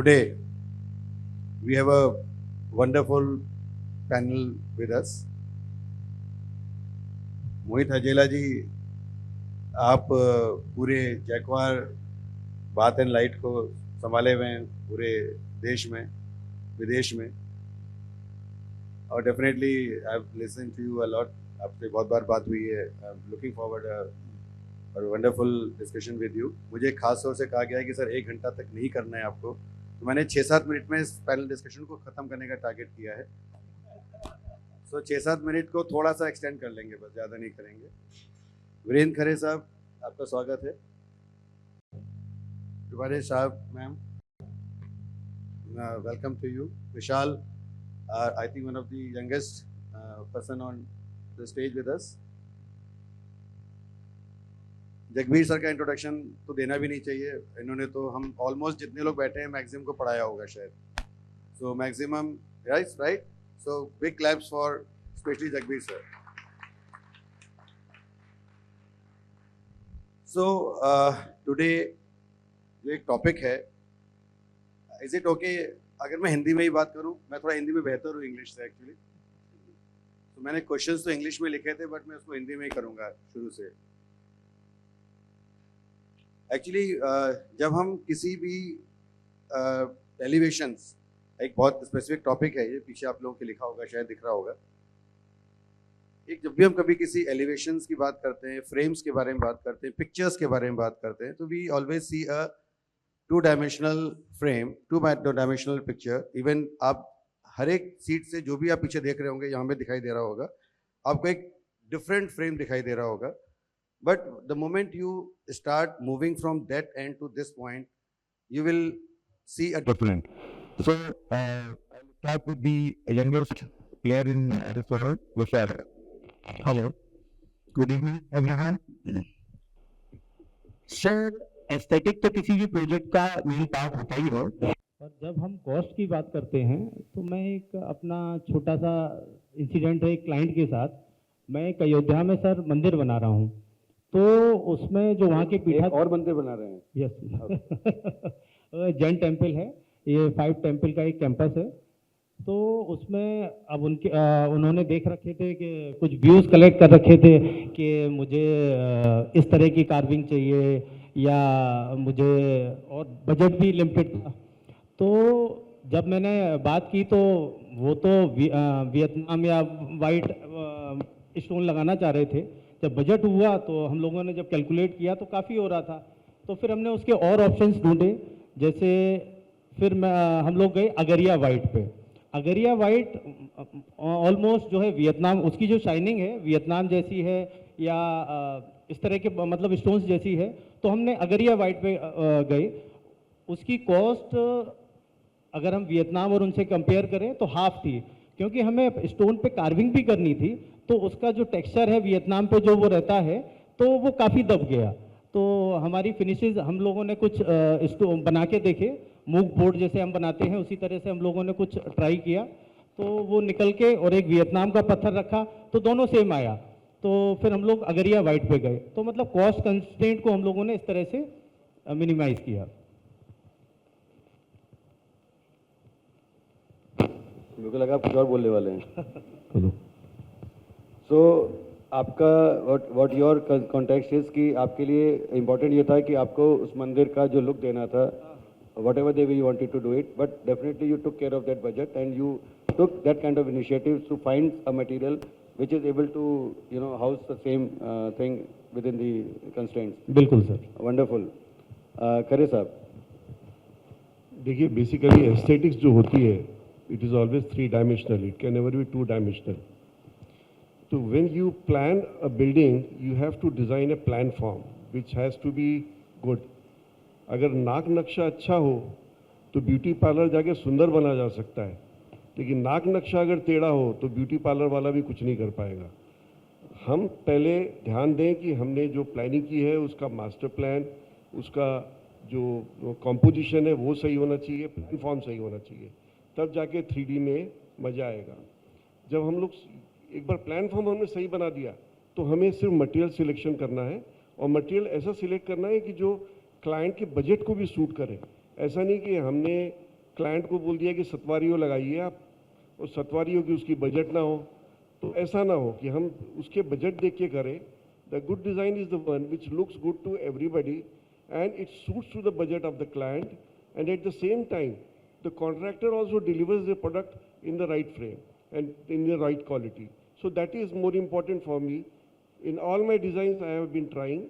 Today, we have a wonderful panel with us. मोहित हजेला जी, आप पूरे जैक्वार bath and light को संभाले हुए हैं पूरे देश में, विदेश में, और definitely I have listen to you a lot. आपसे बहुत बार बात हुई है. आई एम लुकिंग फॉरवर्ड और वंडरफुल डिस्कशन विद यू. मुझे खास तौर से कहा गया है कि सर 1 घंटा तक नहीं करना है आपको, तो मैंने 6-7 मिनट में इस पैनल डिस्कशन को ख़त्म करने का टारगेट किया है. सो 6-7 मिनट को थोड़ा सा एक्सटेंड कर लेंगे, बस ज़्यादा नहीं करेंगे. वीरेंद्र खरे साहब, आपका स्वागत है. Zubare sahab, ma'am, welcome to you. Vishal, I think one of the youngest person on the stage with us. Jagbir sir का इंट्रोडक्शन तो देना भी नहीं चाहिए. इन्होंने तो हम ऑलमोस्ट जितने लोग बैठे हैं मैक्सिमम को पढ़ाया होगा शायद. So maximum, right. So big claps for specially Jagbir sir. So today जो एक टॉपिक है, इज इट ओके अगर मैं हिंदी में ही बात करूं? मैं थोड़ा हिंदी में बेहतर हूँ इंग्लिश से एक्चुअली. तो मैंने क्वेश्चंस तो इंग्लिश में लिखे थे, बट मैं उसको हिंदी में ही करूंगा शुरू से. एक्चुअली जब हम किसी भी एलिवेशंस, एक बहुत स्पेसिफिक टॉपिक है ये, पीछे आप लोगों के लिखा होगा, शायद दिख रहा होगा. एक जब भी हम कभी किसी एलिवेशंस की बात करते हैं, फ्रेम्स के बारे में बात करते हैं, पिक्चर्स के बारे में बात करते हैं, तो we always see a two dimensional frame, two dimensional picture. Even आप हर एक सीट से जो भी आप पीछे देख रहे होंगे, यहाँ पे दिखाई दे रहा होगा, आपको एक डिफरेंट फ्रेम दिखाई दे रहा होगा. But the moment you start moving from that end to this point, you will see a different. So I'll start with the youngest player in this world, Vishal. Hello. Good evening, everyone. Sir, aesthetic तो किसी भी project का main part होता ही हो. और जब हम cost की बात करते हैं, तो मैं एक अपना छोटा सा इंसिडेंट है एक क्लाइंट के साथ. मैं एक अयोध्या में सर मंदिर बना रहा हूँ, तो उसमें जो वहाँ के पीठा और मंदिर बना रहे हैं. यस. जैन टेम्पल है ये, 5 टेम्पल का एक कैंपस है. तो उसमें अब उन्होंने देख रखे थे कि कुछ व्यूज़ कलेक्ट कर रखे थे कि मुझे इस तरह की कार्विंग चाहिए, या मुझे, और बजट भी लिमिटेड था. तो जब मैंने बात की तो वो तो वियतनाम या वाइट स्टोन लगाना चाह रहे थे. जब बजट हुआ तो हम लोगों ने जब कैलकुलेट किया तो काफ़ी हो रहा था. तो फिर हमने उसके और ऑप्शंस ढूंढे. जैसे फिर हम लोग गए अगरिया वाइट पे. अगरिया वाइट ऑलमोस्ट जो है वियतनाम, उसकी जो शाइनिंग है वियतनाम जैसी है, या इस तरह के मतलब स्टोन्स जैसी है. तो हमने अगरिया वाइट पे गए. उसकी कॉस्ट अगर हम वियतनाम और उनसे कंपेयर करें तो हाफ थी, क्योंकि हमें स्टोन पे कार्विंग भी करनी थी. तो उसका जो टेक्सचर है वियतनाम पे जो वो रहता है, तो वो काफ़ी दब गया. तो हमारी फिनिशेस हम लोगों ने कुछ बना के देखे, मूव बोर्ड जैसे हम बनाते हैं उसी तरह से हम लोगों ने कुछ ट्राई किया. तो वो निकल के, और एक वियतनाम का पत्थर रखा तो दोनों सेम आया. तो फिर हम लोग अगरिया वाइट पे गए. तो मतलब कॉस्ट कंस्ट्रेंट को हम लोगों ने इस तरह से मिनिमाइज किया. मेरे को लगा आप कुछ और बोलने वाले हैं. सो आपका व्हाट योर कॉन्टेक्स्ट इज कि आपके लिए इम्पोर्टेंट ये था कि आपको उस मंदिर का जो लुक देना था, whatever they you wanted to do it, but definitely you took care of that budget and you took that kind of initiatives to find a material which is able to house the same thing within the constraints. बिल्कुल sir. Wonderful. खरे साहब, देखिए, basically aesthetics जो होती है, it is always three dimensional, it can never be two dimensional. तो when you plan a building, you have to design a plan form which has to be good. अगर नाक नक्शा अच्छा हो तो ब्यूटी पार्लर जाके सुंदर बना जा सकता है, लेकिन नाक नक्शा अगर टेढ़ा हो तो ब्यूटी पार्लर वाला भी कुछ नहीं कर पाएगा. हम पहले ध्यान दें कि हमने जो प्लानिंग की है उसका मास्टर प्लान, उसका जो कॉम्पोजिशन है वो सही होना चाहिए, प्लान फॉर्म सही होना चाहिए, तब जाके 3D में मज़ा आएगा. जब हम लोग एक बार प्लान फॉर्म हमने सही बना दिया तो हमें सिर्फ मटेरियल सिलेक्शन करना है, और मटेरियल ऐसा सिलेक्ट करना है कि जो क्लाइंट के बजट को भी सूट करे. ऐसा नहीं कि हमने क्लाइंट को बोल दिया कि सतवारियों लगाइए आप, और सतवारियों की उसकी बजट ना हो, तो ऐसा ना हो कि हम उसके बजट देख के करें. The good design is the one which looks good to everybody and it suits to the budget of the client, and at the same time the contractor also delivers the product in the right frame and in the right quality. So that is more important for me. In all my designs I have been trying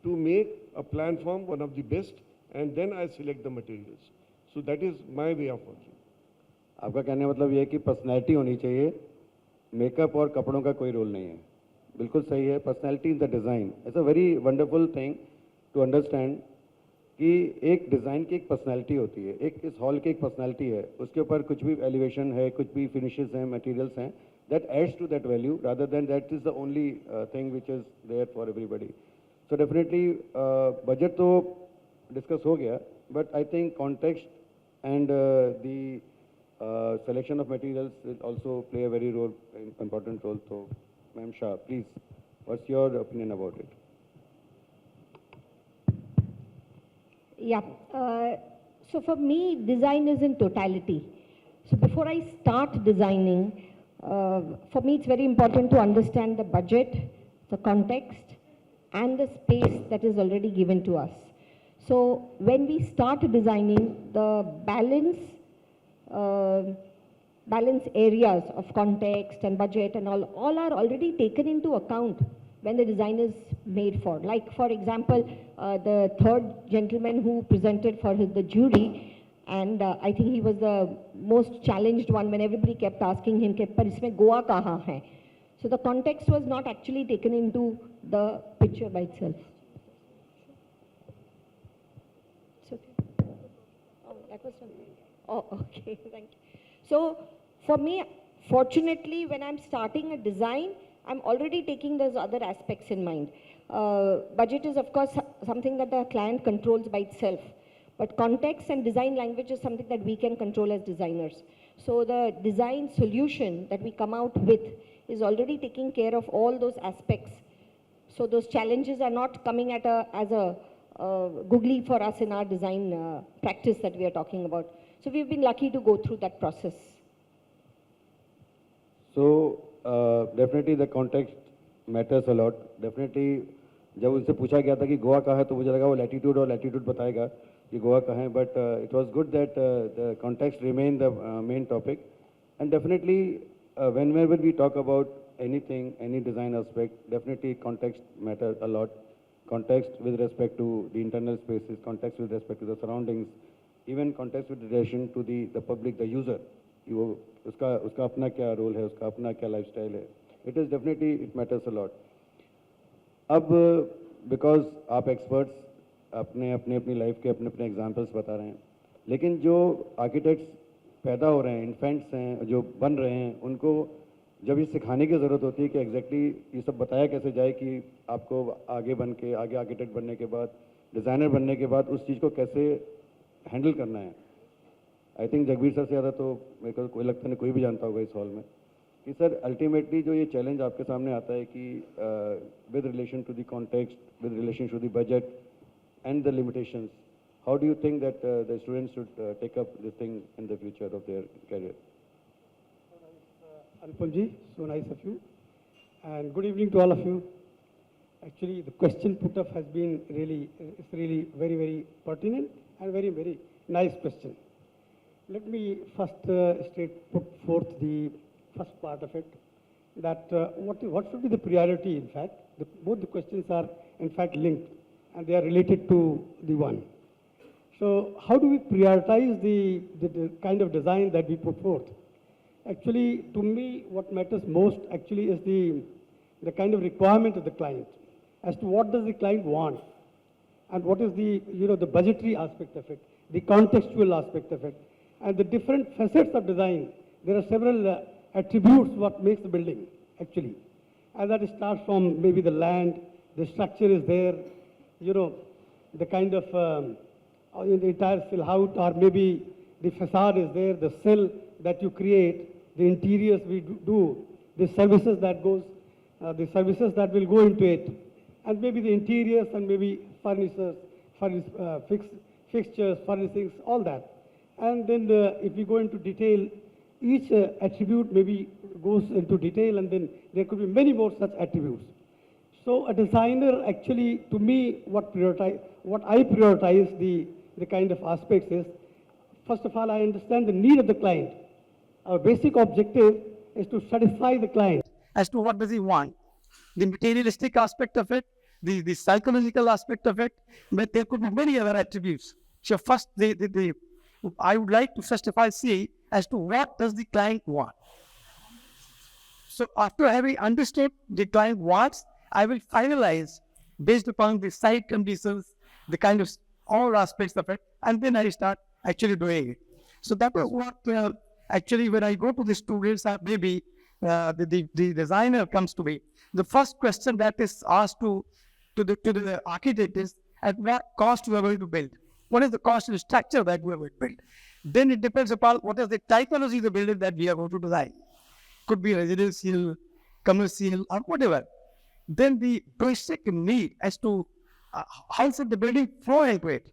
to make a plan form one of the best, and then I select the materials. So that is my way of working. आपका कहने का मतलब ये है कि personality होनी चाहिए, makeup और कपड़ों का कोई रोल नहीं है. बिल्कुल सही है. Personality in the design it's a very wonderful thing to understand कि एक डिज़ाइन की एक पर्सनैलिटी होती है, एक इस हॉल की एक पर्सनैलिटी है, उसके ऊपर कुछ भी एलिवेशन है, कुछ भी फिनिशेस हैं, मटेरियल्स हैं, that adds to that value rather than that is the only thing which is there for everybody. So definitely budget तो डिस्कस हो गया, but I think context and the selection of materials will also play a very important role. So, Ma'am Shah, please, what's your opinion about it? Yeah. So for me, design is in totality. So before I start designing, for me it's very important to understand the budget, the context, and the space that is already given to us. So when we start designing, the balance areas of context and budget and all are already taken into account when the design is made for. Like for example, the third gentleman who presented for the jury, and I think he was the most challenged one when everybody kept asking him, "Par isme Goa kahan hai?" So the context was not actually taken into the picture by itself. It's okay. Oh, that was something. Oh, okay, thank you. So for me, fortunately, when I'm starting a design, I'm already taking those other aspects in mind. Budget is, of course, something that the client controls by itself. But context and design language is something that we can control as designers. So the design solution that we come out with is already taking care of all those aspects. So those challenges are not coming at as a googly for us in our design practice that we are talking about. So we've been lucky to go through that process. So definitely the context matters a lot. Definitely जब उनसे पूछा गया था कि गोवा कहाँ है, तो मुझे लगा वो लैटिट्यूड और लैटिट्यूड बताएगा कि गोवा कहाँ है, but it was good that the context remained the main topic. And definitely whenever we talk about anything, any design aspect, definitely context matters a lot. Context with respect to the internal spaces, context with respect to the surroundings, even context with relation to the public, the user. उसका अपना क्या role है, उसका अपना क्या lifestyle है. It is definitely, it matters a lot. अब because आप एक्सपर्ट्स अपनी लाइफ के अपने एग्जांपल्स बता रहे हैं, लेकिन जो आर्किटेक्ट्स पैदा हो रहे हैं, इन्फेंट्स हैं जो बन रहे हैं, उनको जब ये सिखाने की ज़रूरत होती है कि एग्जैक्टली ये सब बताया कैसे जाए कि आपको आगे आर्किटेक्ट बनने के बाद, डिज़ाइनर बनने के बाद उस चीज़ को कैसे हैंडल करना है. आई थिंक जगबीर सर से ज़्यादा तो मेरे को कोई लगता नहीं कोई भी जानता होगा इस हॉल में कि सर अल्टीमेटली जो ये चैलेंज आपके सामने आता है कि with relation to the context, with relation to the budget and the limitations, how do you think that the students should take up this thing in the future of their career? Anupam ji, so nice of you, and good evening to all of you. Actually, the question put up has been really very, very pertinent and very, very nice question. Let me first put forth the first part of it, that what should be the priority. In fact, both the questions are in fact linked, and they are related to the one. So, how do we prioritize the kind of design that we put forth? Actually, to me, what matters most actually is the kind of requirement of the client, as to what does the client want, and what is the budgetary aspect of it, the contextual aspect of it, and the different facets of design. There are several attributes what makes the building actually, and that starts from maybe the land, the structure is there, the kind of the entire sill out, or maybe the facade is there, the sill that you create, the interiors we do, the services that will go into it, and maybe the interiors and maybe fixtures, furnishings, all that. And then if we go into detail, each attribute maybe goes into detail, and then there could be many more such attributes. So a designer actually, to me, what I prioritize the kind of aspects is, first of all, I understand the need of the client. Our basic objective is to satisfy the client. As to what does he want, the materialistic aspect of it, the psychological aspect of it, but there could be many other attributes. So first, I would like to first of all see as to what does the client want. So after having understood the client wants, I will finalize based upon the site conditions, the kind of all aspects of it, and then I start actually doing it. So that is what actually when I go to the students, maybe the designer comes to me. The first question that is asked to the architect is, at what cost we are going to build? What is the cost of the structure that we are going to build? Then it depends upon what is the typology of the building that we are going to design. Could be residential, commercial, or whatever. Then the basic need as to how should the building flow into it.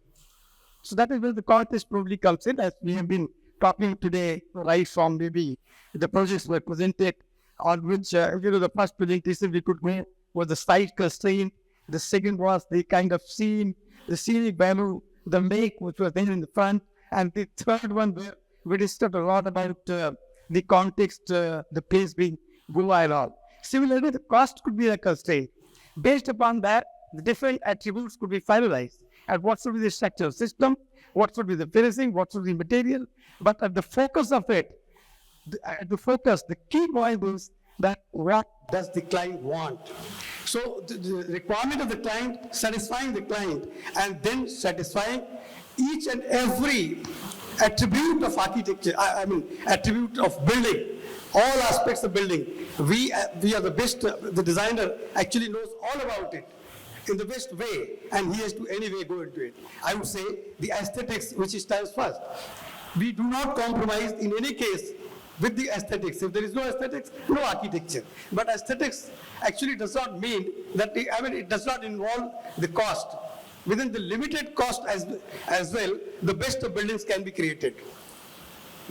So that is where the contest probably comes in, as we have been talking today, right from maybe the projects were presented, on which, the first presentation we could make was the site constraint. The second was the kind of scene, the scenic value, the make which was there in the front. And the third one, where we discussed a lot about the context, the place being Goa and all. Similarly, the cost could be a constraint. Based upon that, the different attributes could be finalized. And what should be the structural system, what should be the finishing, what should be the material. But at the focus of it, the key point is that what does the client want? So the requirement of the client, satisfying the client, and then satisfying each and every attribute of architecture, attribute of building, all aspects of building. We are the best, the designer actually knows all about it in the best way, and he has to anyway go into it. I would say the aesthetics, which is stands first. We do not compromise in any case with the aesthetics. If there is no aesthetics, no architecture. But aesthetics actually does not mean that, it does not involve the cost. Within the limited cost as well, the best of buildings can be created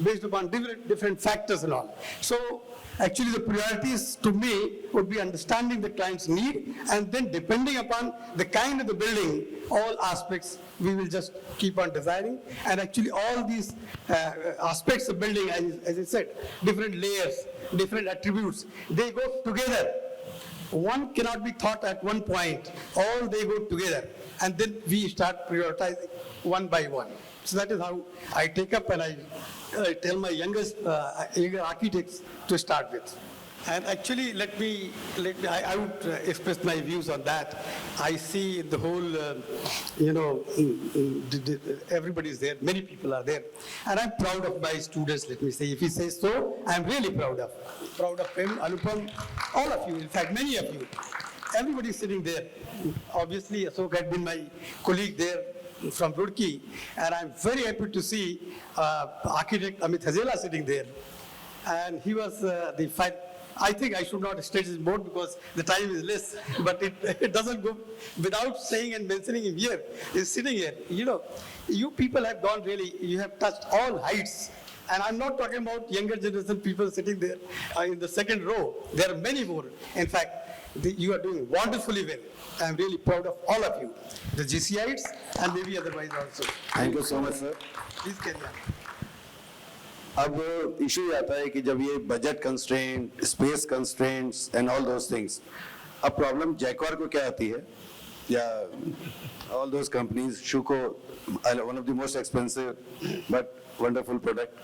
based upon different factors and all. So actually the priorities to me would be understanding the client's need, and then depending upon the kind of the building, all aspects we will just keep on designing. And actually all these aspects of building, as I said, different layers, different attributes, they go together. One cannot be thought at one point, all they go together, and then we start prioritizing one by one. So that is how I take up, and I tell my younger architects to start with. And actually, I would express my views on that. I see the whole, everybody is there, many people are there. And I'm proud of my students, let me say. If he says so, I'm really proud of him, Anupam, all of you, in fact, many of you. Everybody is sitting there. Obviously, Ashok had been my colleague there from Roorkee, and I'm very happy to see architect Amit Hazela sitting there. And he was I think I should not state his board because the time is less, but it doesn't go without saying and mentioning him here. He's sitting here. You people have gone really, you have touched all heights. And I'm not talking about younger generation people sitting there in the second row. There are many more. In fact, you are doing wonderfully well. I'm really proud of all of you, the GCites and maybe otherwise also. Thank you so much, sir. Please carry on. अब issue ये आता है कि जब ये budget constraint, space constraints and all those things, अब problem Jaquar को क्या आती है, या ऑल दोस कंपनीज, शू को, one of the most expensive but wonderful product,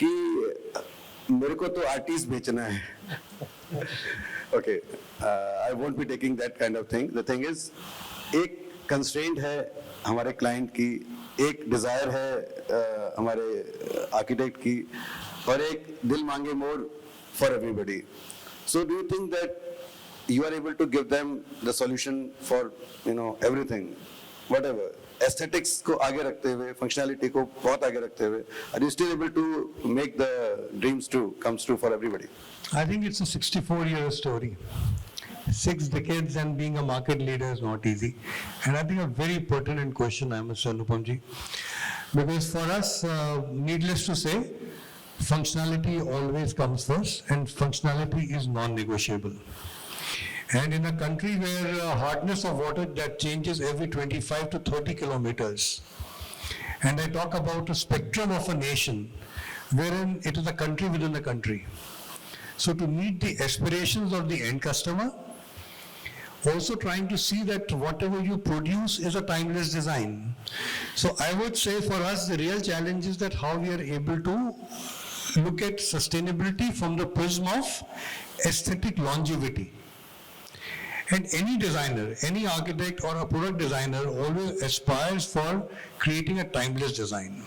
कि मेरे को तो आर्टिस्ट बेचना है. Okay, I won't be taking that kind of thing. The thing is, एक कंस्ट्रेंट है हमारे क्लाइंट की, एक डिजायर है हमारे आर्किटेक्ट की, और एक दिल मांगे more for everybody. So do you think that you are able to give them the solution for everything, whatever, aesthetics को आगे रखते हुए, फंक्शनैलिटी को बहुत आगे रखते हुए, are you still able to make the dreams to comes true for everybody? I think it's a 64-year story. 6 decades and being a market leader is not easy. And I think a very pertinent question, I must say, Anupamji. Because for us, needless to say, functionality always comes first, and functionality is non-negotiable. And in a country where hardness of water that changes every 25 to 30 kilometers, and I talk about a spectrum of a nation, wherein it is a country within a country. So to meet the aspirations of the end customer, also trying to see that whatever you produce is a timeless design. So I would say for us, the real challenge is that how we are able to look at sustainability from the prism of aesthetic longevity. And any designer, any architect or a product designer always aspires for creating a timeless design.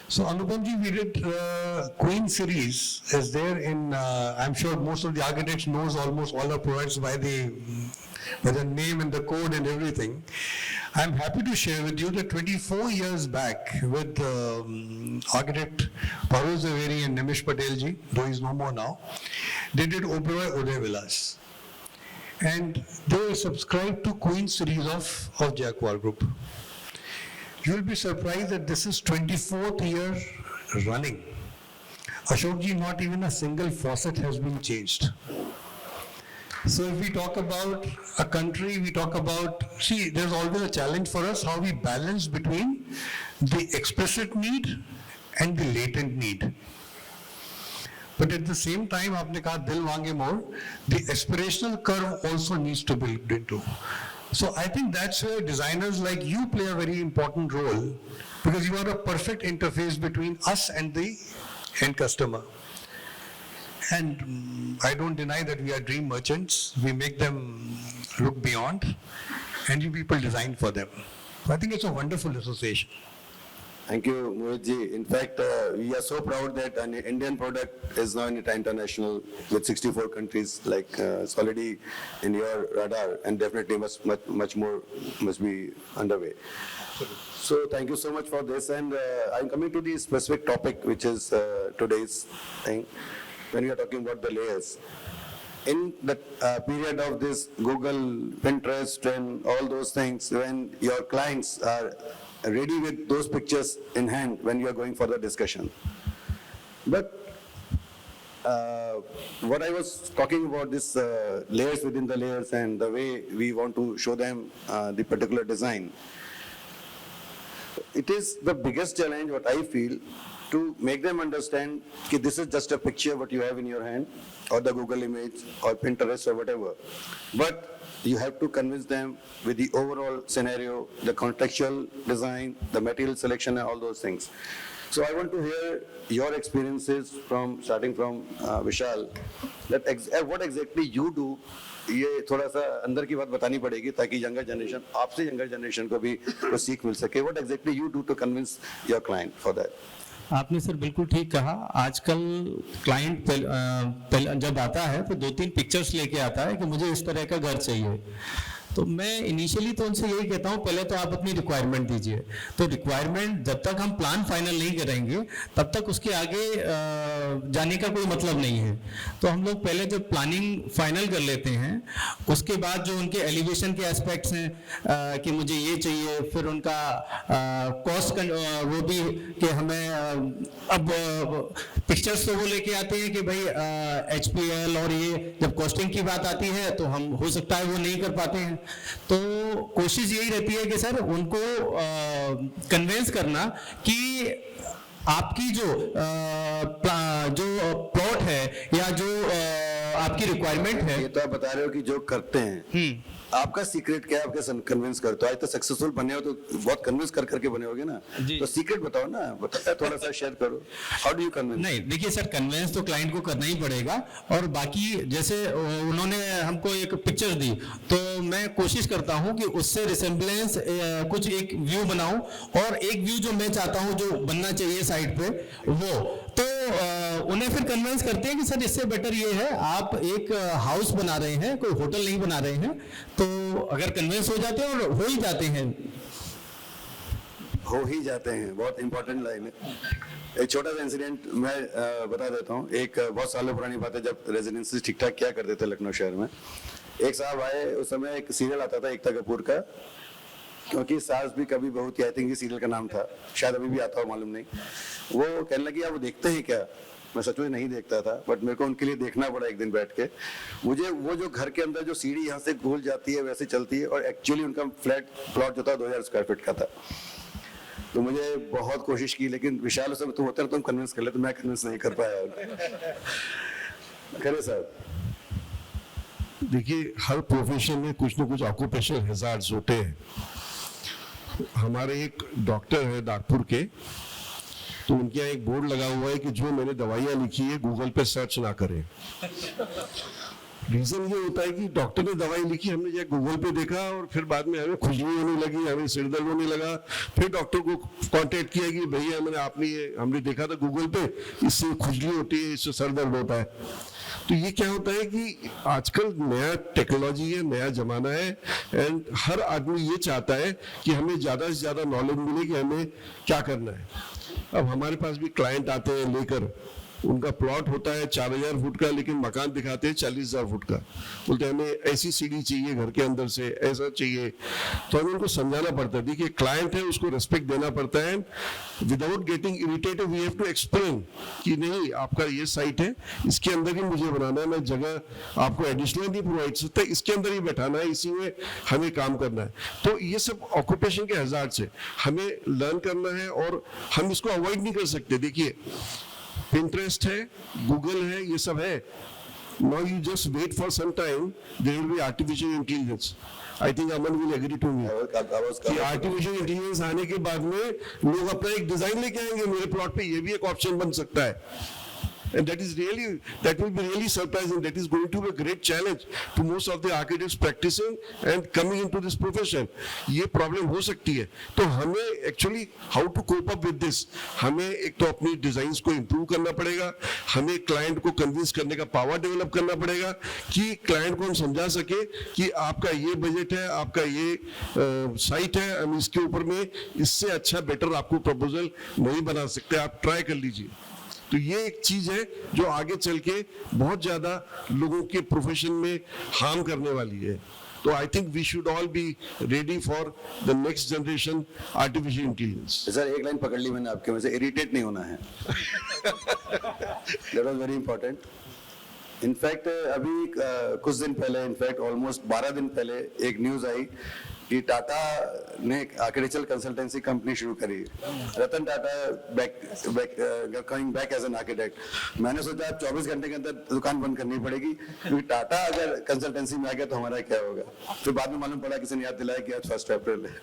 So Anupamji, we did Queen series is there in, I'm sure most of the architects knows almost all our products by the name and the code and everything. I'm happy to share with you that 24 years back with architect Parul Zaveri and Nimish Patelji, though he's no more now, they did Oberoi Uday Villas. And they subscribed to Queen series of Jaguar Group. You will be surprised that this is 24th year running. Ashokji, not even a single faucet has been changed. So if we talk about a country, we talk about, see, there's always a challenge for us how we balance between the explicit need and the latent need. But at the same time, aapne kaha dil maange more, the aspirational curve also needs to be built into. So I think that's where designers like you play a very important role, because you are a perfect interface between us and the end customer. And I don't deny that we are dream merchants. We make them look beyond, and you people design for them. So I think it's a wonderful association. Thank you, Mohit. In fact, we are so proud that an Indian product is now in it international with 64 countries. Like it's already in your radar, and definitely much more must be underway. So thank you so much for this. And I'm coming to the specific topic, which is today's thing. When we are talking about the layers, in the period of this Google, Pinterest, and all those things, when your clients are ready with those pictures in hand when you are going for the discussion. But what I was talking about this layers within the layers and the way we want to show them the particular design. It is the biggest challenge what I feel to make them understand that this is just a picture what you have in your hand or the Google image or Pinterest or whatever. But you have to convince them with the overall scenario, the contextual design, the material selection and all those things. So I want to hear your experiences from starting from Vishal, that what exactly you do. ये थोड़ा सा अंदर की बात बतानी पड़ेगी ताकि younger generation आपसे यंगर जनरेशन को भी कुछ सीख मिल सके. What exactly you do to convince your client for that? आपने सर बिल्कुल ठीक कहा. आजकल क्लाइंट जब आता है तो 2-3 पिक्चर्स लेके आता है कि मुझे इस तरह का घर चाहिए. तो मैं इनिशियली तो उनसे यही कहता हूँ, पहले तो आप अपनी रिक्वायरमेंट दीजिए. तो रिक्वायरमेंट जब तक हम प्लान फाइनल नहीं करेंगे तब तक उसके आगे जाने का कोई मतलब नहीं है. तो हम लोग पहले जब प्लानिंग फाइनल कर लेते हैं, उसके बाद जो उनके एलिवेशन के एस्पेक्ट्स हैं कि मुझे ये चाहिए, फिर उनका कॉस्ट वो भी कि हमें अब पिक्चर्स तो वो लेके आते हैं कि भाई HPL और ये जब कॉस्टिंग की बात आती है तो हम हो सकता है वो नहीं कर पाते हैं. तो कोशिश यही रहती है कि सर उनको कन्विंस करना कि आपकी जो प्लॉट है या जो आपकी रिक्वायरमेंट है. ये तो आप बता रहे हो कि जो करते हैं, आपका सीक्रेट क्या है? आपके कन्विंस करते हो. आज तो सक्सेसफुल बने हो तो बहुत कन्विंस करके बने होगे ना. तो सीक्रेट बताओ ना, बताओ थोड़ा सा शेयर करो. How do you convince? नहीं, देखिए सर, कन्विंस तो क्लाइंट को करना ही पड़ेगा. और बाकी जैसे उन्होंने हमको एक पिक्चर दी तो मैं कोशिश करता हूं कि उससे रिसेम्बलेंस कुछ एक व्यू बनाऊं, और एक व्यू जो मैं चाहता हूं जो बनना चाहिए साइड पे वो, तो उन्हें फिर कन्विंस करते हैं कि सर इससे बेटर ये है, आप एक हाउस बना रहे हैं, कोई होटल नहीं बना रहे हैं. तो अगर कन्विंस हो जाते हैं, और हो ही जाते हैं. बहुत इंपॉर्टेंट लाइन है. एक छोटा सा इंसिडेंट मैं बता देता हूँ. एक बहुत सालों पुरानी बात है, जब रेजिडेंसी ठीक ठाक क्या करते थे लखनऊ शहर में. एक साहब आए, उस समय एक सीरियल आता था एकता कपूर का, क्योंकि सास भी कभी बहू थी, आई थिंक ये सीरियल का नाम था, शायद अभी भी आता हो मालूम नहीं। वो कहने लगी आप वो देखते हैं क्या? मैं सच में नहीं देखता था, बट मेरे को उनके लिए देखना पड़ा एक दिन बैठ के। मुझे वो जो घर के अंदर जो सीढ़ी यहाँ से गोल जाती है वैसे चलती है, और एक्चुअली उनका फ्लैट प्लॉट जो था 2000 स्क्वायर फीट का था। तो मुझे बहुत कोशिश की, लेकिन विशाल उस समय तुम होते ना, तुम कन्विंस कर ले, तो मैं कन्विंस नहीं कर पाया। करे साहब। देखिए, हर प्रोफेशन में कुछ ना कुछ ऑक्यूपेशनल हैजार्ड्स होते हैं। हमारे एक डॉक्टर है नागपुर के, तो उनके यहाँ एक बोर्ड लगा हुआ है कि जो मैंने दवाइयाँ लिखी है गूगल पे सर्च ना करें। रीजन ये होता है कि डॉक्टर ने दवाई लिखी, हमने जाके गूगल पे देखा और फिर बाद में हमें खुजली होने लगी, हमें सिर दर्द होने लगा। फिर डॉक्टर को कांटेक्ट किया कि भैया हमने देखा था गूगल पे, इससे खुजली होती है, इससे सर दर्द होता है। तो ये क्या होता है कि आजकल नया टेक्नोलॉजी है, नया जमाना है, एंड हर आदमी ये चाहता है कि हमें ज्यादा से ज्यादा नॉलेज मिले कि हमें क्या करना है। अब हमारे पास भी क्लाइंट आते हैं लेकर, उनका प्लॉट होता है 4000 फुट का, लेकिन मकान दिखाते हैं 40,000 फुट का। बोलते हैं हमें ऐसी सीढ़ी चाहिए घर के अंदर से, ऐसा चाहिए। तो हमें उनको समझाना पड़ता है, देखिए क्लाइंट है, उसको रिस्पेक्ट देना पड़ता है। Without getting irritated we have to explain कि नहीं, आपका ये साइट है, इसके अंदर ही मुझे बनाना है, मैं जगह आपको एडिशनल नहीं प्रोवाइड सकता, इसके अंदर ही बैठाना है, इसी में हमें काम करना है। तो ये सब ऑक्यूपेशन के हजार्ड से हमें लर्न करना है, और हम इसको अवॉइड नहीं कर सकते। देखिए, Pinterest है, Google है, ये सब है। Now you just wait for some time, there will be artificial intelligence. I think Aman will agree to me. कि artificial intelligence आने के बाद में लोग अपना एक डिजाइन लेके आएंगे, मेरे प्लॉट पे ये भी एक ऑप्शन बन सकता है। And that will be really surprising. That is going to be a great challenge to most of the architects practicing and coming into this profession. ये प्रॉब्लम हो सकती है। तो हमें actually how to cope up with this, हमें एक तो अपनी डिजाइन्स को इम्प्रूव करना पड़ेगा, हमें क्लाइंट को कन्विंस करने का पावर डेवलप करना पड़ेगा कि क्लाइंट को हम समझा सके कि आपका ये बजट है, आपका ये साइट है, हम इसके ऊपर में इससे अच्छा बेटर आपको प्रपोजल नहीं बना सकते, आप ट्राई कर लीजिए। तो ये एक चीज है जो आगे चल के बहुत ज्यादा लोगों के प्रोफेशन में हार्म करने वाली है। तो I think we should all be ready for the next generation artificial intelligence. Sir एक लाइन पकड़ ली मैंने आपके में से, इरिटेट नहीं होना है। That was very important. In fact अभी कुछ दिन पहले, इनफैक्ट ऑलमोस्ट 12 दिन पहले एक न्यूज आई कि टाटा ने आर्किटेक्चरल कंसल्टेंसी कंपनी शुरू करी। Ratan Tata coming back as an architect. मैंने सोचा 24 घंटे के अंदर दुकान बंद करनी पड़ेगी, क्योंकि टाटा अगर कंसल्टेंसी में आ गया तो हमारा क्या होगा। फिर बाद में मालूम पड़ा, किसी ने याद दिलाया कि आज 1 अप्रैल है।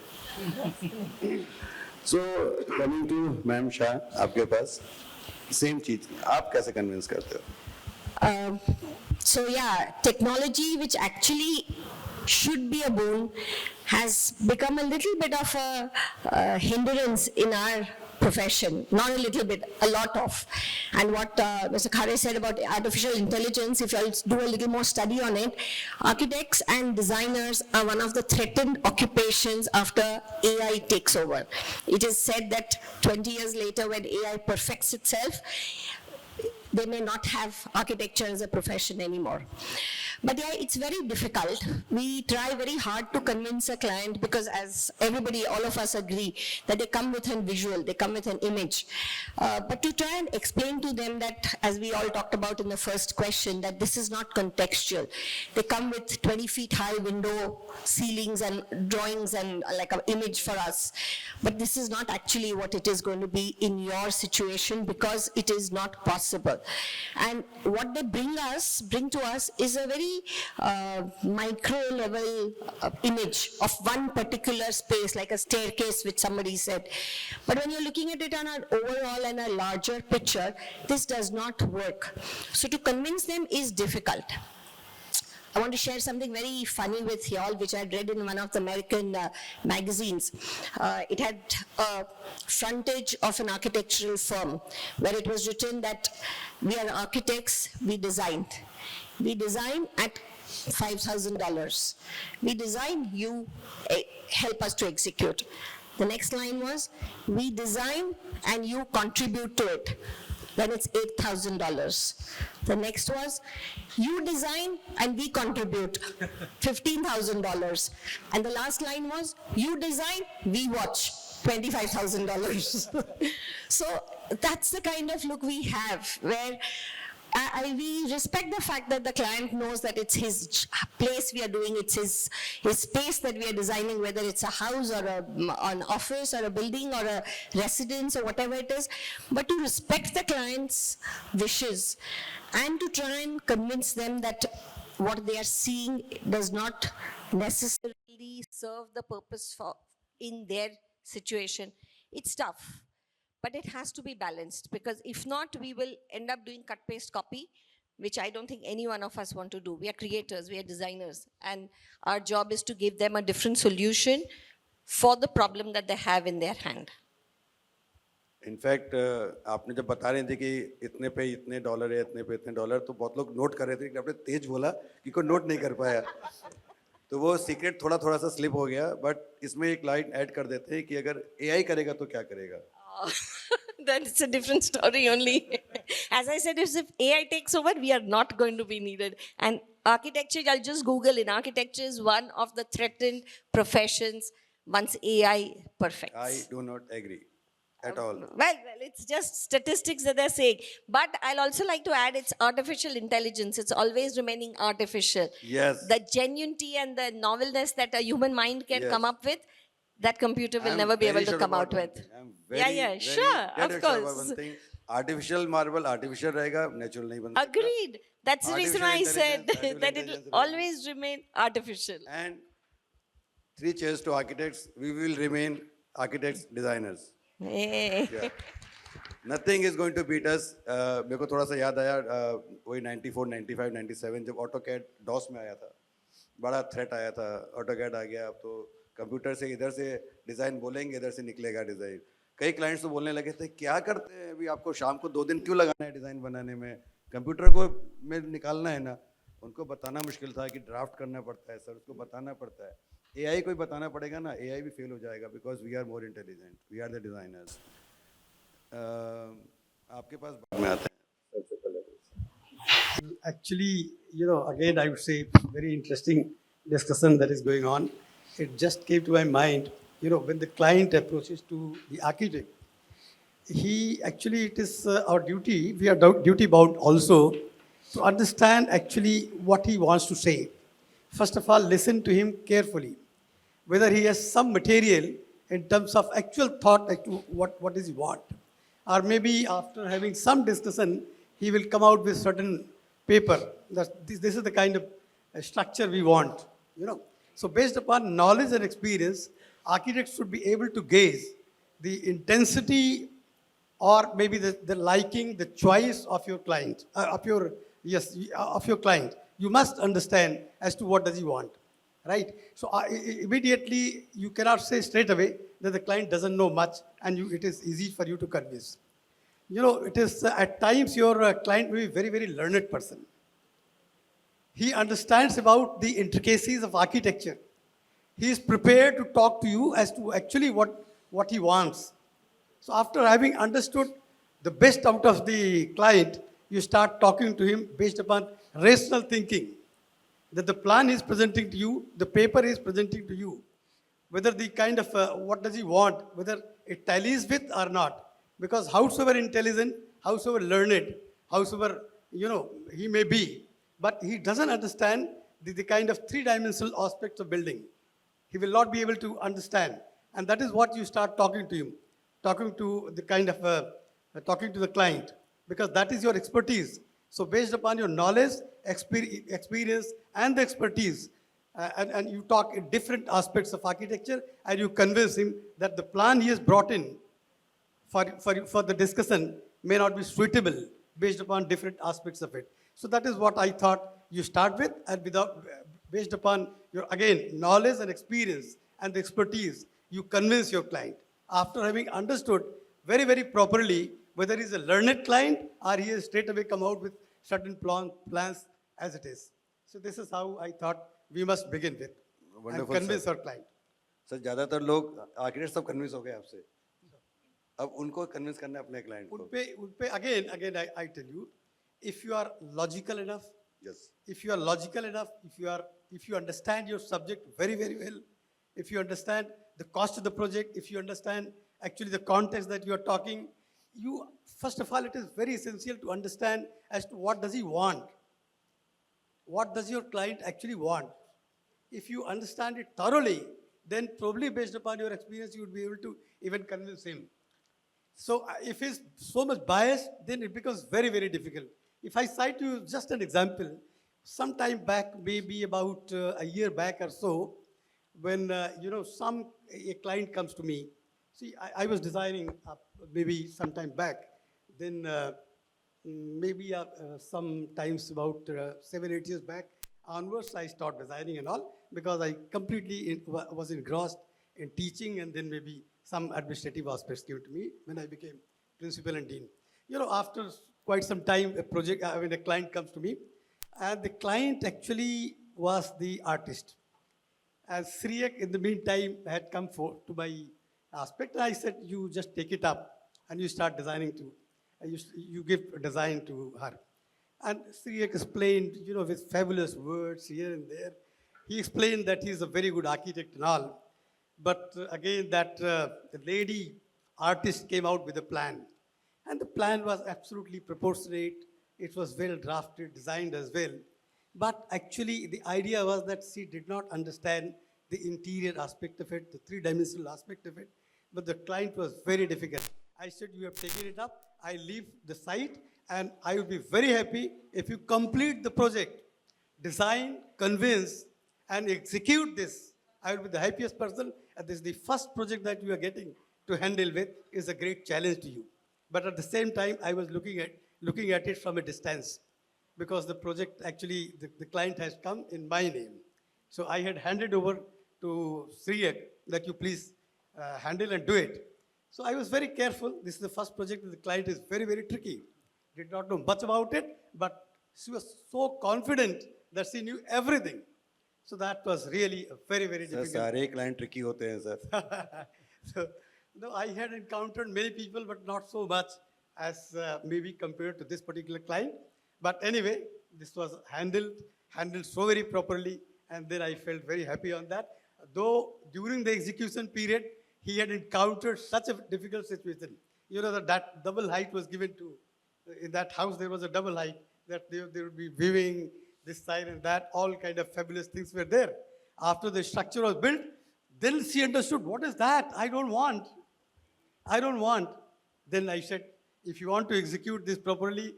So coming to ma'am Shah, आपके पास सेम चीज, आप कैसे कन्विंस करते हो? So yeah, technology which actually should be a boon has become a little bit of a hindrance in our profession. Not a little bit, a lot of. And what Mr. Khare said about artificial intelligence, if you'll do a little more study on it, architects and designers are one of the threatened occupations after AI takes over. It is said that 20 years later, when AI perfects itself, they may not have architecture as a profession anymore. But yeah, it's very difficult. We try very hard to convince a client, because as everybody, all of us agree, that they come with a visual, they come with an image. But to try and explain to them that, as we all talked about in the first question, that this is not contextual. They come with 20 feet high window ceilings and drawings and like an image for us. But this is not actually what it is going to be in your situation, because it is not possible. And what they bring to us is a very micro level image of one particular space, like a staircase, which somebody said. But when you're looking at it on an overall and a larger picture, this does not work. So to convince them is difficult. I want to share something very funny with y'all, which I read in one of the American magazines. It had a frontage of an architectural firm, where it was written that we are architects, we designed. We design at $5,000. We design, you help us to execute. The next line was, we design and you contribute to it. then it's $8,000. The next was, you design and we contribute, $15,000. And the last line was, you design, we watch, $25,000. So that's the kind of look we have, where we respect the fact that the client knows that it's his place we are doing, it's his space that we are designing, whether it's a house or an office or a building or a residence or whatever it is, but to respect the client's wishes and to try and convince them that what they are seeing does not necessarily serve the purpose for in their situation. It's tough. But it has to be balanced, because if not, we will end up doing cut, paste, copy, which I don't think any one of us want to do. We are creators, we are designers, and our job is to give them a different solution for the problem that they have in their hand. In fact आपने जब बता रहे थे कि इतने पे इतने dollar है, इतने पे इतने डॉलर, तो बहुत लोग नोट कर रहे थे कि आपने तेज बोला कि कोई नोट नहीं कर पाया, तो वो सीक्रेट थोड़ा थोड़ा सा स्लिप हो गया. बट इसमें एक लाइन ऐड कर देते हैं कि अगर एआई करेगा तो क्या करेगा. That's a different story only. As I said, if AI takes over, we are not going to be needed. And architecture, I'll just Google it. Architecture is one of the threatened professions once AI perfects. I do not agree at all. Well, it's just statistics that they're saying. But I'll also like to add, it's artificial intelligence. It's always remaining artificial. Yes. The genuinity and the novelness that a human mind can come up with, that computer will never be able to come out with. Sure, of course. Artificial marble, artificial रहेगा, natural नहीं बनता. Agreed. That's the reason why I said that it will always remain artificial. And 3 cheers to architects. We will remain architects, designers. Hey. Yeah. Nothing is going to beat us. मेरे को थोड़ा सा याद आया वही 94, 95, 97 जब AutoCAD DOS में आया था, बड़ा थ्रेट आया था. AutoCAD आ गया, अब तो कंप्यूटर से इधर से डिज़ाइन बोलेंगे, इधर से निकलेगा डिज़ाइन. कई क्लाइंट्स तो बोलने लगे थे, क्या करते हैं अभी, आपको शाम को 2 दिन क्यों लगाना है डिज़ाइन बनाने में, कंप्यूटर को में निकालना है ना. उनको बताना मुश्किल था कि ड्राफ्ट करना पड़ता है सर, उसको बताना पड़ता है. एआई को ही बताना पड़ेगा ना, एआई भी फेल हो जाएगा, because we are more intelligent, we are the designers. आपके पास बाद में आते हैं सबसे पहले. Actually, again, I would say very interesting discussion that is going on. It just came to my mind, when the client approaches to the architect, it is our duty, we are duty bound also to understand actually what he wants to say. First of all, listen to him carefully, whether he has some material in terms of actual thought as to what does he want. Or maybe after having some discussion, he will come out with certain paper. This is the kind of structure we want, So based upon knowledge and experience, architects should be able to gauge the intensity or maybe the liking, the choice of your client, of your client. You must understand as to what does he want, right? So immediately you cannot say straight away that the client doesn't know much and it is easy for you to convince. It is at times your client may be a very, very learned person. He understands about the intricacies of architecture. He is prepared to talk to you as to actually what he wants. So after having understood the best out of the client, you start talking to him based upon rational thinking. That the plan is presenting to you, the paper is presenting to you. Whether the kind of, what does he want, whether it tallies with or not. Because howsoever intelligent, howsoever learned, howsoever, he may be, but he doesn't understand the kind of 3-dimensional aspects of building. He will not be able to understand. And that is what you start talking to him, talking to the kind of, talking to the client, because that is your expertise. So based upon your knowledge, experience, and the expertise, and you talk in different aspects of architecture, and you convince him that the plan he has brought in for the discussion may not be suitable based upon different aspects of it. So that is what I thought you start with, and based upon your, again, knowledge and experience and the expertise, you convince your client. After having understood very, very properly whether he is a learned client or he has straight away come out with certain plans as it is. So this is how I thought we must begin with. Wonderful, and convince our client. Sir ज़्यादातर लोग architect सब convince हो गए आपसे. अब उनको convince करना है अपने क्लाइंट को. उन पे again I tell you, if you are logical enough, Yes. if you are logical enough, if you understand your subject very, very well, if you understand the cost of the project, if you understand actually the context that you are talking, you, first of all, it is very essential to understand as to what does he want. What does your client actually want? If you understand it thoroughly, then probably based upon your experience, you would be able to even convince him. So if he's so much biased, then it becomes very, very difficult. If I cite you just an example, some time back, maybe about a year back or so, when a client comes to me. See, I was designing maybe some time back. Then maybe sometimes about 7-8 years back onwards, I started designing and all, because I completely was engrossed in teaching, and then maybe some administrative aspects came to me when I became principal and dean. After quite some time, a client comes to me, and the client actually was the artist. And Sriyak, in the meantime, had come to my aspect. I said, you just take it up and you start designing too. You give a design to her. And Sriyak explained, with fabulous words here and there. He explained that he's a very good architect and all. But again, the lady artist came out with a plan. And the plan was absolutely proportionate. It was well drafted, designed as well. But actually, the idea was that she did not understand the interior aspect of it, the three-dimensional aspect of it. But the client was very difficult. I said, you have taken it up. I leave the site, and I will be very happy if you complete the project. Design, convince, and execute this. I will be the happiest person. And this is the first project that you are getting to handle with. Is a great challenge to you. But at the same time, I was looking at it from a distance, because the project actually, the client has come in my name. So I had handed over to Sriyak that you please handle and do it. So I was very careful. This is the first project, and the client is very, very tricky. Did not know much about it, but she was so confident that she knew everything. So that was really a very, very Sir, difficult. सारे client tricky होते हैं sir. So, no, I had encountered many people, but not so much as maybe compared to this particular client. But anyway, this was handled so very properly, and then I felt very happy on that. Though during the execution period, he had encountered such a difficult situation. That double height was given to, in that house there was a double height, that there would be viewing this side and that, all kind of fabulous things were there. After the structure was built, then she understood, what is that? I don't want. Then I said, if you want to execute this properly,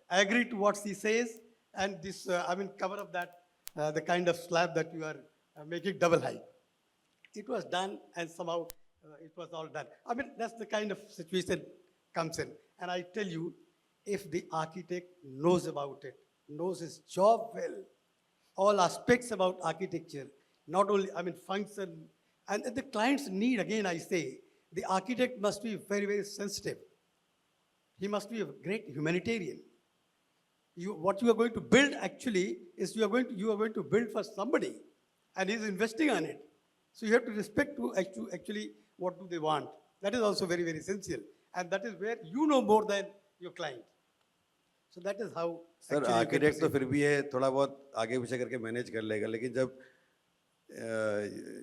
I agree to what she says, and this, cover up that, the kind of slab that you are making double height. It was done, and somehow it was all done. That's the kind of situation comes in. And I tell you, if the architect knows about it, knows his job well, all aspects about architecture, not only, function, and the client's need, again I say, the architect must be very, very sensitive. He must be a great humanitarian. What you are going to build actually is you are going to build for somebody, and he's investing on it. So you have to respect to actually what do they want. That is also very, very essential, and that is where you know more than your client. So that is how. Sir architect तो फिर भी है, थोड़ा बहुत आगे पीछे करके manage कर लेगा, लेकिन जब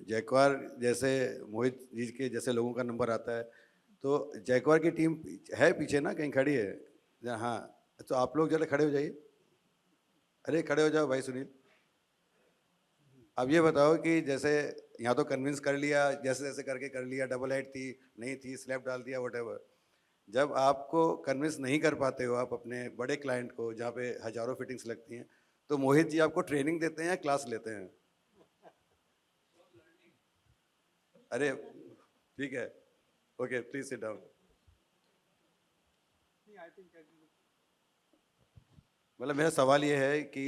जयकुमार जैसे मोहित जी के जैसे लोगों का नंबर आता है, तो जयकुमार की टीम है पीछे ना, कहीं खड़ी है. हाँ, तो आप लोग जरा खड़े हो जाइए. अरे खड़े हो जाओ भाई सुनील. अब ये बताओ कि जैसे यहाँ तो कन्विंस कर लिया, जैसे जैसे करके कर लिया, डबल हाइट थी नहीं थी, स्लैब डाल दिया, व्हाटएवर. जब आपको कन्विंस नहीं कर पाते हो आप अपने बड़े क्लाइंट को, जहाँ पे हजारों फिटिंग्स लगती हैं, तो मोहित जी आपको ट्रेनिंग देते हैं या क्लास लेते हैं? अरे ठीक है, ओके, प्लीज सिट डाउन. मतलब मेरा सवाल ये है कि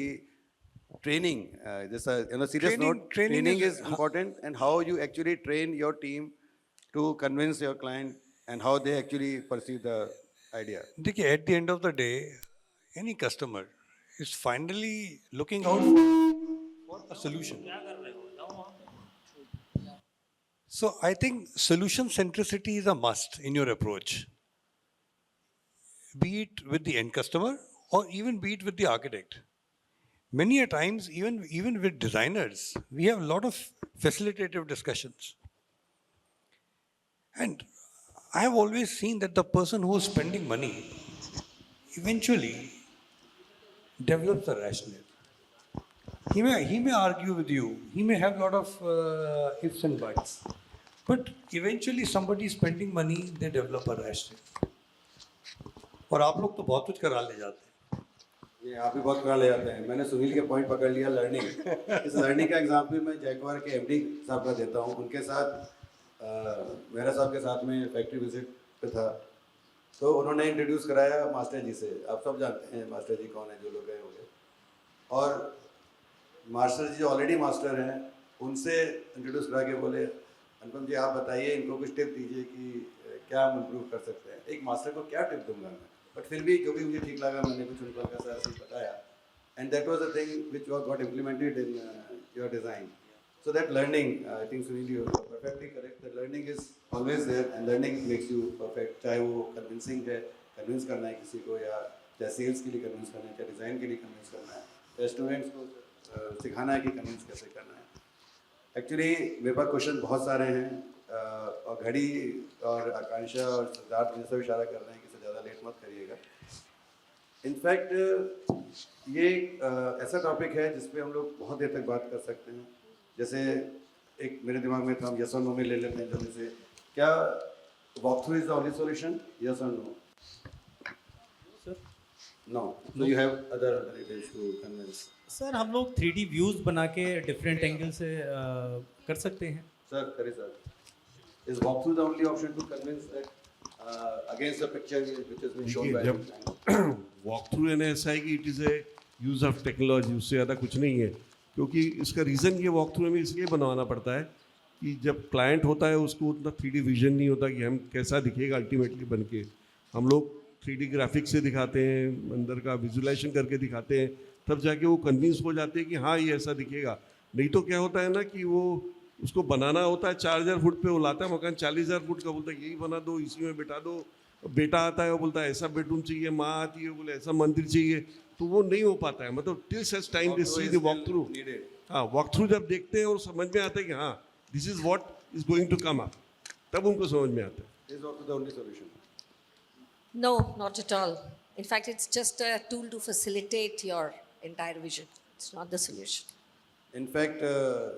ट्रेनिंग, जैसा serious note, training is important, and how you actually train your team to convince your client and how they actually perceive the idea. देखिए, at the end of the day, any customer is finally looking out for a solution. So I think solution centricity is a must in your approach, be it with the end customer or even be it with the architect. Many a times, even with designers, we have a lot of facilitative discussions. And I have always seen that the person who is spending money eventually develops a rationale. He may argue with you, he may have a lot of ifs and buts, but eventually somebody spending money, they develop a rationale. और आप लोग तो बहुत कुछ करा ले जाते हैं. ये आप भी बहुत करा ले जाते हैं. मैंने सुनील के पॉइंट पकड़ लिया, लर्निंग. इस लर्निंग का एग्जाम्पल मैं जैकवार के एमडी साहब का देता हूँ. उनके साथ मेरा साहब के साथ में फैक्ट्री विजिट पे था, तो उन्होंने इंट्रोड्यूस कराया मास्टर जी से. आप सब जानते हैं मास्टर जी कौन है, जो लोग गए होंगे. और मास्टर जी जो ऑलरेडी मास्टर हैं, उनसे इंट्रोड्यूस करा के बोले, अनुपम जी आप बताइए, इनको कुछ टिप दीजिए कि क्या हम इम्प्रूव कर सकते हैं. एक मास्टर को क्या टिप दूंगा मैं, बट फिर भी जो भी मुझे ठीक लगा मैंने कुछ उनको का सर से बताया. And that was the thing which got implemented in your design. So that learning, I think Sunil, you are perfectly correct. The learning is always there, and learning makes you perfect. चाहे वो convincing है, convince करना है किसी को, या चाहे sales के लिए convince करना है, चाहे design के लिए convince करना है, चाहे students को सिखाना है कि convince कैसे करना है. Actually मेरे पास question बहुत सारे हैं, और घड़ी और आकांक्षा और सिद्धार्थ मुझे सब इशारा कर रहे हैं कि इससे ज़्यादा लेट मत करिएगा. इनफैक्ट ये ऐसा टॉपिक है जिस पे हम लोग बहुत देर तक बात कर सकते हैं. जैसे एक मेरे दिमाग में था, हम यस और नो में ले लेते हैं जल्दी से. क्या walk through is the only solution, yes और no? Sir no. So you have other details to convince. Sir हम लोग 3D व्यूज़ बना के डिफरेंट एंगल से कर सकते हैं. सर करें sir. Is walk through the only option to convince that against the picture which has been shown by जब वॉक थ्रू यानी ऐसा है कि it is a use of technology, उससे ज़्यादा कुछ नहीं है. क्योंकि इसका रीज़न ये वॉक थ्रू हमें इसलिए बनवाना पड़ता है कि जब क्लाइंट होता है उसको उतना 3D विजन नहीं होता कि हम कैसा दिखेगा अल्टीमेटली बन के. हम लोग 3D ग्राफिक्स से दिखाते हैं, अंदर का विजुलाइजेशन करके दिखाते हैं, तब जाके वो कन्विंस हो जाते हैं कि हाँ ये ऐसा दिखेगा. नहीं तो क्या होता है ना कि वो उसको बनाना होता है 4000 फुट पे, वो लाता है मकान 40000 फुट का, बोलता है यही बना दो, इसी में बिठा दो. बेटा आता है वो बोलता है ऐसा बेडरूम चाहिए, माँ आती है बोले ऐसा मंदिर चाहिए, तो वो नहीं हो पाता है. मतलब till such time they see the walk through. हाँ, वॉक थ्रू जब देखते हैं और समझ में आता है कि हाँ this is what is going to come up, तब उनको समझ में आता है. Is walk the only solution? No, not at all. In fact, it's just a tool to facilitate your entire vision. It's not the solution. In fact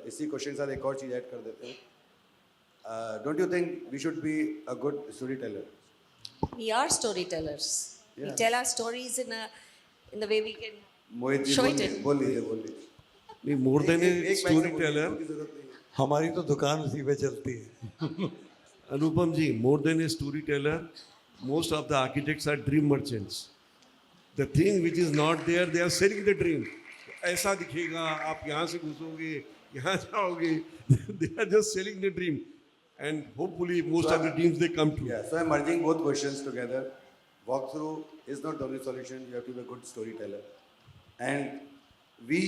इसी क्वेश्चन के साथ एक और चीज़ ऐड कर देते हैं. Don't you think we should be a good storyteller? We are storytellers. We Yeah. tell our stories in the way we can Mohit ji show it in. बोल लीजिए. नहीं, मोर देन ए एक स्टोरी टेलर. हमारी तो दुकान उसी पे चलती है. Anupam ji, more than a storyteller, most of the architects are dream merchants. The thing which is not there, they are selling the dream. ऐसा दिखेगा, आप यहाँ से घुसोगे, यहाँ जाओगे. They are just selling the dream, and hopefully most of the dreams they come true. Yeah, so I'm merging both questions together. Walkthrough is not the only solution. You have to be a good storyteller, and we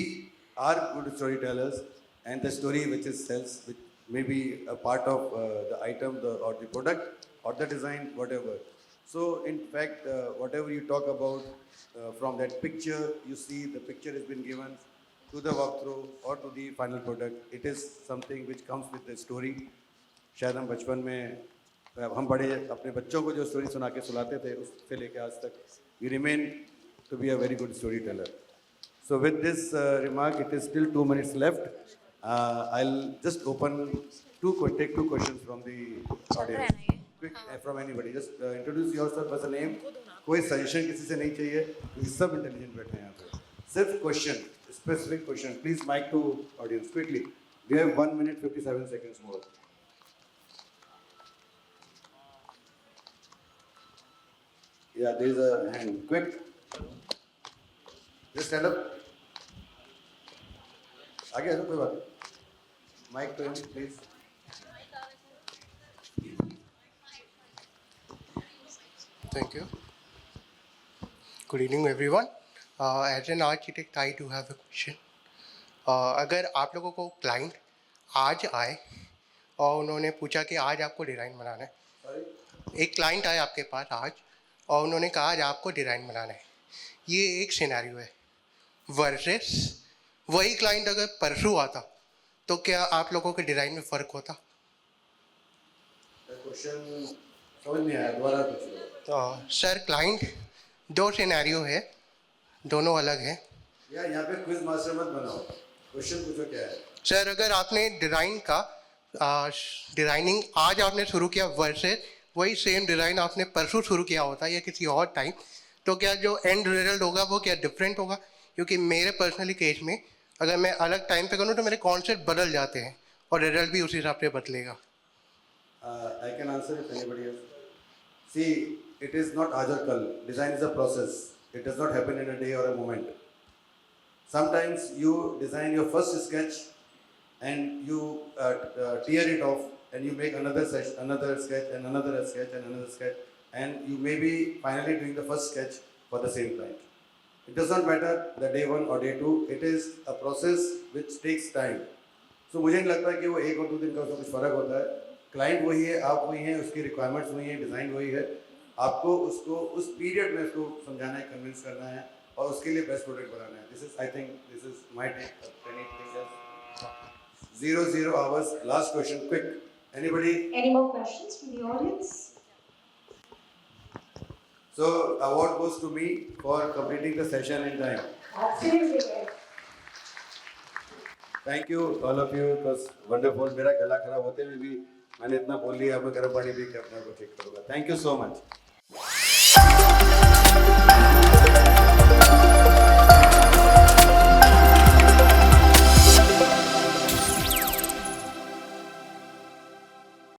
are good storytellers. And the story which is sells, which may be a part of the item, or the product, or the design, whatever. So in fact, whatever you talk about from that picture, you see the picture has been given to the walkthrough or to the final product. It is something which comes with the story. शायद हम बचपन में हम बड़े अपने बच्चों को जो स्टोरी सुना के सुलाते थे, उससे लेके आज तक we remain to be a very good storyteller. So with this remark, it is still 2 minutes left. I'll just take two questions from the audience. Quick, from anybody. Just introduce yourself as a name. कोई suggestion किसी से नहीं चाहिए, क्योंकि सब intelligent बैठे हैं यहाँ पे. सिर्फ question, specific question. Please mic to audience quickly. We have 1 minute 57 seconds more. Yeah, there is a hand. Quick. Just stand up. आगे आ जाओ, कोई बात नहीं. Mic to him, please. Thank you. Good evening, everyone. As an architect, I do have a question. अगर आप लोगों को client आज आए और उन्होंने पूछा कि आज आपको डिज़ाइन बनाना है। एक क्लाइंट आया आपके पास आज और उन्होंने कहा आज आपको डिज़ाइन बनाना है। ये एक सिनेरियो है। वर्सेस वही क्लाइंट अगर परसों आता तो क्या आप लोगों के डिज़ाइन में फ़र्क होता? क्वेश्चन समझ नहीं आया, दोबारा पूछिए। तो सर क्लाइंट दो सिनेरियो है, दोनों अलग हैं। यार यहाँ पे क्विज मास्टर मत बनाओ, क्वेश्चन पूछो क्या है। सर अगर आपने डिज़ाइन का डिज़ाइनिंग आज आपने शुरू किया वर्सेस वही सेम डिज़ाइन आपने परसों शुरू किया होता या किसी और टाइम, तो क्या जो एंड रिजल्ट होगा वो क्या डिफरेंट होगा? क्योंकि मेरे पर्सनली केस में अगर मैं अलग टाइम पे करूँ तो मेरे कॉन्सेप्ट बदल जाते हैं और रिजल्ट भी उसी हिसाब से बदलेगा। I can answer if anybody else. See, it is not आज और कल. Design is a process. It does not happen in a day or a moment. Sometimes you design your first sketch and you tear it off and you make another sketch and another sketch and another sketch, and you may be finally doing the first sketch for the same client. It does not matter the day one or day two. It is a process which takes time. So मुझे नहीं लगता कि वो एक और 2 दिन का उसमें कुछ फर्क होता है। क्लाइंट वही है, आप वही हैं, उसकी रिक्वायरमेंट्स वही हैं, डिज़ाइन वही है। आपको उसको उस पीरियड में उसको समझाना है, कन्विंस करना है और उसके लिए बेस्ट प्रोडक्ट बनाना है। This is I think this is my take. 0 hours. Last question, quick. Anybody? Any more questions from the audience? So award goes to me for completing the session in time. Absolutely. Thank you all of you. It was wonderful. मेरा गला खराब होते हुए भी मैंने इतना बोल लिया, अब मैं गर्म पानी पी के अपने आप को ठीक करूँगा। Thank you so much.